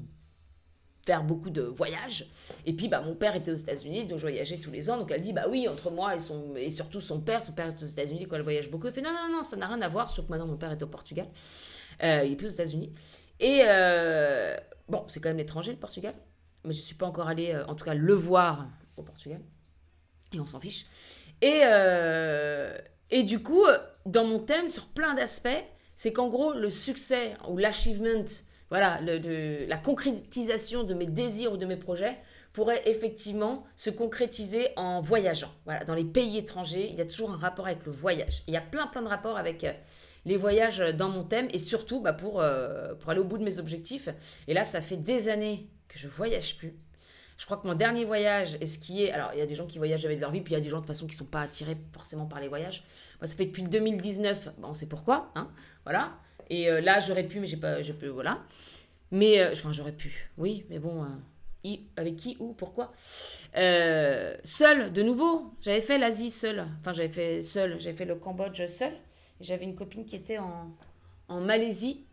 faire beaucoup de voyages. Et puis, bah, mon père était aux États-Unis, donc je voyageais tous les ans. Donc, elle dit, bah oui, entre moi et surtout son père est aux États-Unis, quand elle voyage beaucoup. Elle fait, non, ça n'a rien à voir, sauf que maintenant, mon père est au Portugal. Il est plus aux États-Unis. Et bon, c'est quand même l'étranger, le Portugal. Mais je ne suis pas encore allée, en tout cas, le voir au Portugal. Et on s'en fiche. Et du coup, dans mon thème, sur plein d'aspects, c'est qu'en gros, le succès ou l'achievement, voilà, la concrétisation de mes désirs ou de mes projets pourrait effectivement se concrétiser en voyageant. Voilà, dans les pays étrangers, il y a toujours un rapport avec le voyage. Il y a plein de rapports avec les voyages dans mon thème et surtout pour aller au bout de mes objectifs. Et là, ça fait des années que je ne voyage plus. Je crois que mon dernier voyage est skier. Alors, il y a des gens qui voyagent avec leur vie, puis il y a des gens de toute façon qui ne sont pas attirés forcément par les voyages. Moi, ça fait depuis le 2019. Bon, on sait pourquoi, hein, voilà. Et là, j'aurais pu, mais j'ai pas, voilà. Mais, enfin, j'aurais pu, oui, mais bon, avec qui, où, pourquoi seule, de nouveau. J'avais fait l'Asie seule. Enfin, j'avais fait le Cambodge seule. Et j'avais une copine qui était en Malaisie.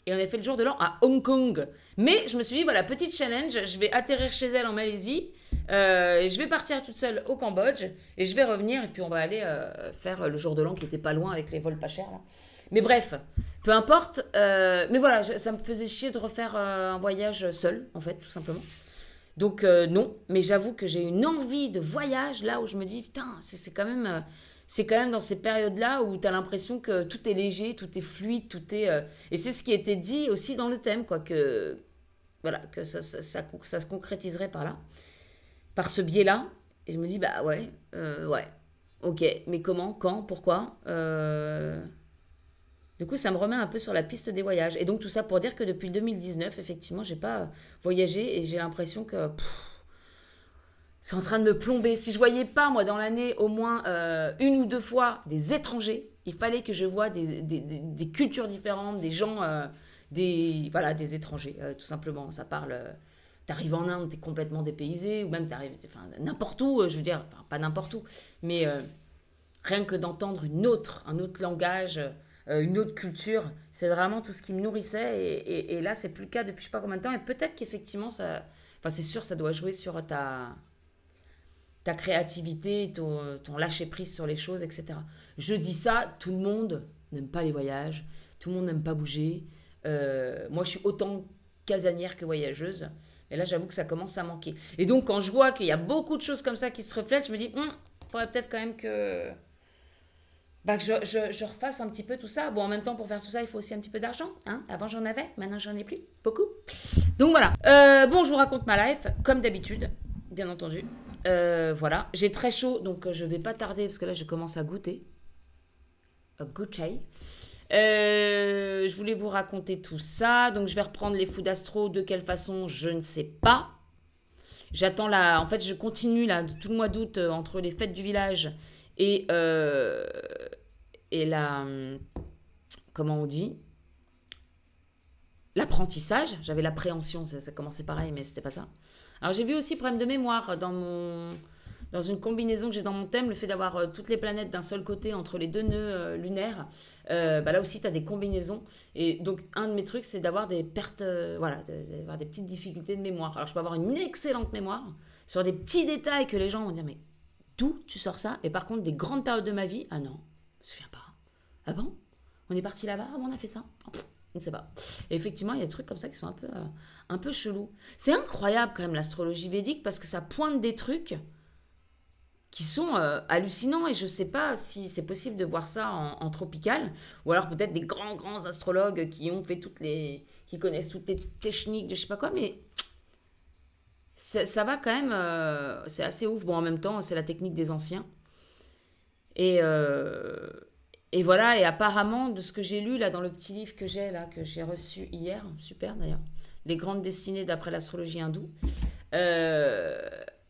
Et on a fait le jour de l'an à Hong Kong. Mais je me suis dit, voilà, petite challenge, je vais atterrir chez elle en Malaisie. Et je vais partir toute seule au Cambodge et je vais revenir et puis on va aller faire le jour de l'an qui était pas loin avec les vols pas chers là. Mais bref, peu importe. Mais voilà, ça me faisait chier de refaire un voyage seul en fait, tout simplement. Donc non, mais j'avoue que j'ai une envie de voyage là où je me dis putain, c'est quand même dans ces périodes-là où tu as l'impression que tout est léger, tout est fluide, tout est et c'est ce qui était dit aussi dans le thème quoi que voilà, que ça se concrétiserait par là, par ce biais-là. Et je me dis bah ouais, ouais. OK, mais comment, quand, pourquoi Du coup, ça me remet un peu sur la piste des voyages. Et donc, tout ça pour dire que depuis 2019, effectivement, j'ai pas voyagé et j'ai l'impression que c'est en train de me plomber. Si je voyais pas, moi, dans l'année, au moins une ou deux fois des étrangers, il fallait que je voie des cultures différentes, des gens, voilà, des étrangers, tout simplement. Ça parle. T'arrives en Inde, t'es complètement dépaysé, ou même t'arrives enfin, n'importe où, je veux dire, enfin, pas n'importe où, mais rien que d'entendre un autre langage, une autre culture, c'est vraiment tout ce qui me nourrissait. Et là, c'est plus le cas depuis je sais pas combien de temps. Et peut-être qu'effectivement, ça, enfin, c'est sûr, ça doit jouer sur ta créativité, ton lâcher-prise sur les choses, etc. Je dis ça, tout le monde n'aime pas les voyages, tout le monde n'aime pas bouger. Moi, je suis autant casanière que voyageuse. Et là, j'avoue que ça commence à manquer. Et donc, quand je vois qu'il y a beaucoup de choses comme ça qui se reflètent, je me dis, faudrait peut-être quand même que je refasse un petit peu tout ça. Bon, en même temps, pour faire tout ça, il faut aussi un petit peu d'argent. Hein. Avant, j'en avais. Maintenant, j'en ai plus. Beaucoup. Donc, voilà. Bon, je vous raconte ma life, comme d'habitude, bien entendu. Voilà. J'ai très chaud, donc je vais pas tarder, parce que là, je commence à goûter. Je voulais vous raconter tout ça. Donc, je vais reprendre les fous d'astro. De quelle façon, je ne sais pas. J'attends là. En fait, je continue là, tout le mois d'août, entre les fêtes du village et la, comment on dit, l'apprentissage. J'avais l'appréhension, ça commençait pareil, mais c'était pas ça. Alors j'ai vu aussi problème de mémoire dans une combinaison que j'ai dans mon thème, le fait d'avoir toutes les planètes d'un seul côté entre les deux nœuds lunaires. Là aussi, tu as des combinaisons. Et donc, un de mes trucs, c'est d'avoir des pertes, voilà, d'avoir des petites difficultés de mémoire. Alors, je peux avoir une excellente mémoire sur des petits détails que les gens vont dire, mais d'où tu sors ça? Et par contre, des grandes périodes de ma vie, ah non, je me souviens pas. Ah bon? On est parti là-bas? Ah bon, on a fait ça? Je ne sais pas. Et effectivement, il y a des trucs comme ça qui sont un peu chelous. C'est incroyable quand même l'astrologie védique parce que ça pointe des trucs qui sont hallucinants et je ne sais pas si c'est possible de voir ça en tropical ou alors peut-être des grands astrologues qui ont fait qui connaissent toutes les techniques de je sais pas quoi, mais ça va quand même, c'est assez ouf. Bon, en même temps, c'est la technique des anciens. Et voilà, et apparemment, de ce que j'ai lu là dans le petit livre que j'ai là, que j'ai reçu hier, super d'ailleurs, Les grandes destinées d'après l'astrologie hindoue,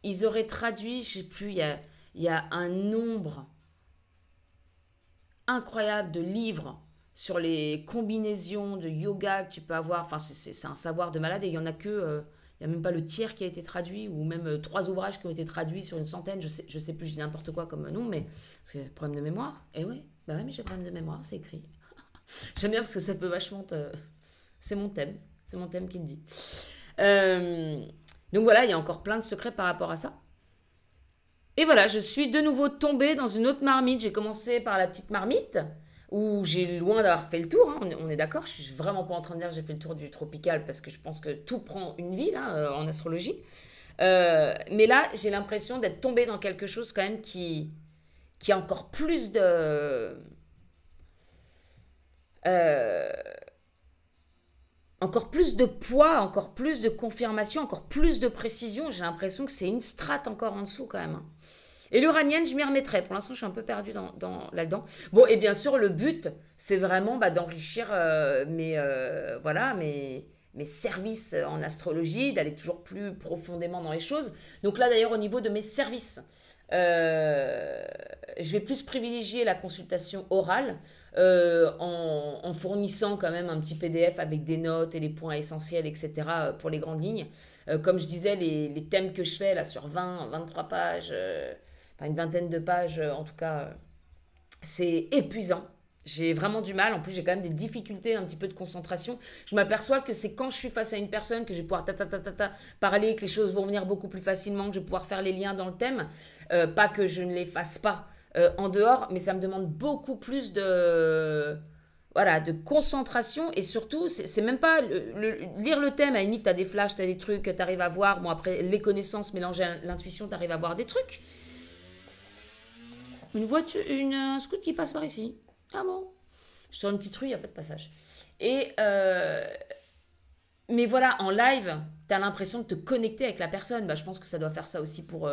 ils auraient traduit, je sais plus, il y a un nombre incroyable de livres sur les combinaisons de yoga que tu peux avoir. Enfin, c'est un savoir de malade et il y en a que... il n'y a même pas le tiers qui a été traduit, ou même 3 ouvrages qui ont été traduits sur une centaine, je sais plus, je dis n'importe quoi comme nom, mais parce que problème de mémoire, et ouais, bah ouais, mais j'ai problème de mémoire, c'est écrit. J'aime bien parce que ça peut vachement c'est mon thème qui le dit. Donc voilà, il y a encore plein de secrets par rapport à ça. Et voilà, je suis de nouveau tombée dans une autre marmite. J'ai commencé par la petite marmite, où j'ai loin d'avoir fait le tour, hein, on est d'accord, je suis vraiment pas en train de dire que j'ai fait le tour du tropical, parce que je pense que tout prend une vie, là, en astrologie. Mais là, j'ai l'impression d'être tombée dans quelque chose quand même qui a encore plus encore plus de poids, encore plus de confirmation, encore plus de précision. J'ai l'impression que c'est une strate encore en dessous quand même. Hein. Et l'uranienne, je m'y remettrai. Pour l'instant, je suis un peu perdue là-dedans. Bon, et bien sûr, le but, c'est vraiment d'enrichir mes services en astrologie, d'aller toujours plus profondément dans les choses. Donc là, d'ailleurs, au niveau de mes services, je vais plus privilégier la consultation orale en fournissant quand même un petit PDF avec des notes et les points essentiels, etc. Pour les grandes lignes. Comme je disais, les thèmes que je fais là sur 23 pages, enfin une vingtaine de pages en tout cas, c'est épuisant. J'ai vraiment du mal. En plus, j'ai quand même des difficultés, un petit peu de concentration. Je m'aperçois que c'est quand je suis face à une personne que je vais pouvoir parler, que les choses vont venir beaucoup plus facilement, que je vais pouvoir faire les liens dans le thème. Pas que je ne les fasse pas en dehors, mais ça me demande beaucoup plus de, voilà, de concentration. Et surtout, c'est même pas lire le thème. À la limite, tu as des flashs, tu as des trucs, tu arrives à voir. Bon, après, les connaissances mélangées à l'intuition, tu arrives à voir des trucs. Une voiture, un scout qui passe par ici. Ah bon? Sur une petite rue, il n'y a pas de passage. Et mais voilà, en live, tu as l'impression de te connecter avec la personne. Bah, je pense que ça doit faire ça aussi pour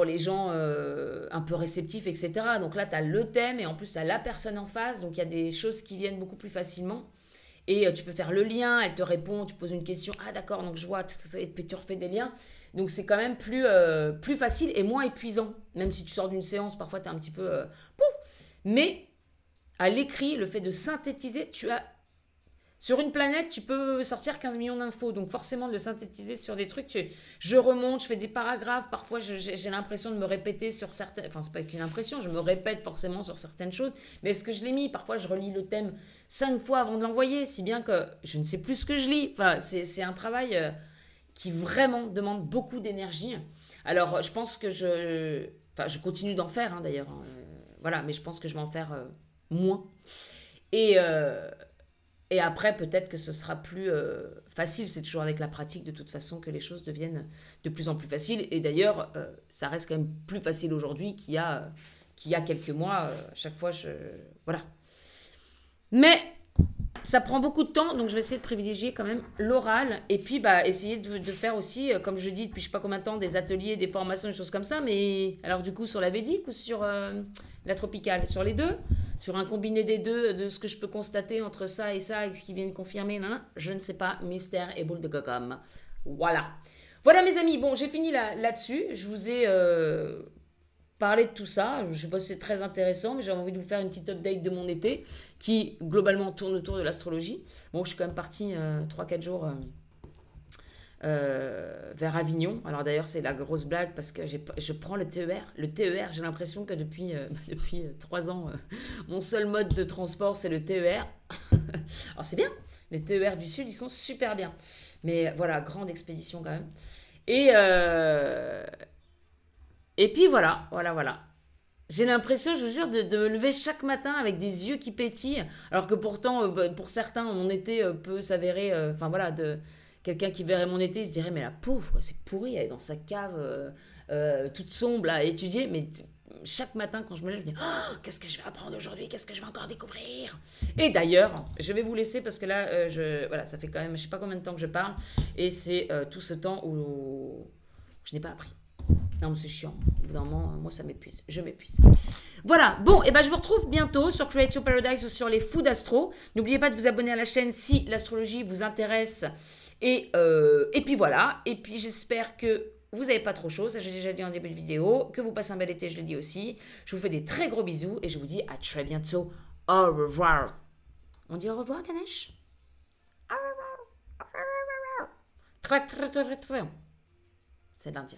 les gens un peu réceptifs, etc. Donc là, tu as le thème et en plus, tu as la personne en face. Donc il y a des choses qui viennent beaucoup plus facilement. Et tu peux faire le lien, elle te répond, tu poses une question. Ah d'accord, donc je vois, et puis tu refais des liens. Donc c'est quand même plus facile et moins épuisant. Même si tu sors d'une séance, parfois tu es un petit peu... pouf. Mais à l'écrit, le fait de synthétiser, sur une planète, tu peux sortir 15 millions d'infos. Donc forcément, de le synthétiser sur des trucs, je remonte, je fais des paragraphes. Parfois, j'ai l'impression de me répéter sur certaines... Enfin, c'est pas qu'une impression, je me répète forcément sur certaines choses. Mais est-ce que je l'ai mis? Parfois, je relis le thème 5 fois avant de l'envoyer, si bien que je ne sais plus ce que je lis. Enfin, c'est un travail qui vraiment demande beaucoup d'énergie. Alors, je pense que je continue d'en faire, hein, d'ailleurs. Hein. Voilà, mais je pense que je vais en faire moins. Et après, peut-être que ce sera plus facile. C'est toujours avec la pratique, de toute façon, que les choses deviennent de plus en plus faciles. Et d'ailleurs, ça reste quand même plus facile aujourd'hui qu'il y a quelques mois. À chaque fois, voilà. Mais ça prend beaucoup de temps, donc je vais essayer de privilégier quand même l'oral. Et puis, essayer de faire aussi, comme je dis depuis je sais pas combien de temps, des ateliers, des formations, des choses comme ça. Mais alors, du coup, sur la védique ou sur la tropicale? Sur les deux? Sur un combiné des deux, de ce que je peux constater entre ça et ce qui vient de confirmer, je ne sais pas, mystère et boule de cocom. Voilà. Voilà mes amis, bon j'ai fini là-dessus, je vous ai parlé de tout ça, je sais pas si c'est très intéressant, mais j'ai envie de vous faire une petite update de mon été, qui globalement tourne autour de l'astrologie. Bon je suis quand même partie 3-4 jours... vers Avignon. Alors d'ailleurs c'est la grosse blague parce que je prends le TER. Le TER, j'ai l'impression que depuis 3 ans, mon seul mode de transport c'est le TER. Alors c'est bien, les TER du Sud ils sont super bien. Mais voilà, grande expédition quand même. Et puis voilà. J'ai l'impression, je vous jure, de me lever chaque matin avec des yeux qui pétillent. Alors que pourtant, pour certains, mon été peut s'avérer... Enfin voilà, quelqu'un qui verrait mon été, il se dirait, mais la pauvre, c'est pourri, elle est dans sa cave toute sombre à étudier. Mais chaque matin, quand je me lève, je me dis, oh, qu'est-ce que je vais apprendre aujourd'hui? Qu'est-ce que je vais encore découvrir? Et d'ailleurs, je vais vous laisser parce que là, voilà, ça fait quand même, je sais pas combien de temps que je parle. Et c'est tout ce temps où je n'ai pas appris. Non, mais c'est chiant. Évidemment, moi, ça m'épuise. Je m'épuise. Voilà. Bon, et ben, je vous retrouve bientôt sur Create Your Paradise ou sur les Fous d'Astro. N'oubliez pas de vous abonner à la chaîne si l'astrologie vous intéresse. Et puis voilà. Et puis, j'espère que vous n'avez pas trop chaud. Ça, j'ai déjà dit en début de vidéo. Que vous passez un bel été, je le dis aussi. Je vous fais des très gros bisous. Et je vous dis à très bientôt. Au revoir. On dit au revoir, Ganesh? Au revoir. Au revoir. Très, très, très, très, très. C'est l'Indien.